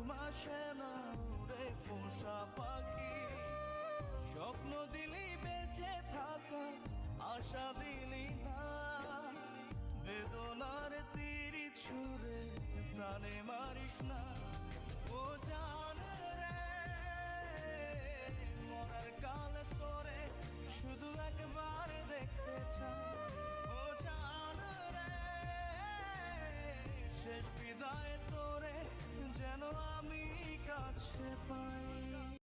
মাসে না উড়ে পোষা পাখি। স্বপ্ন দিলি বেঁচে থাকা, আশা দিলি না, বেদনার তীর ছুঁড়ে প্রাণে মারিস না।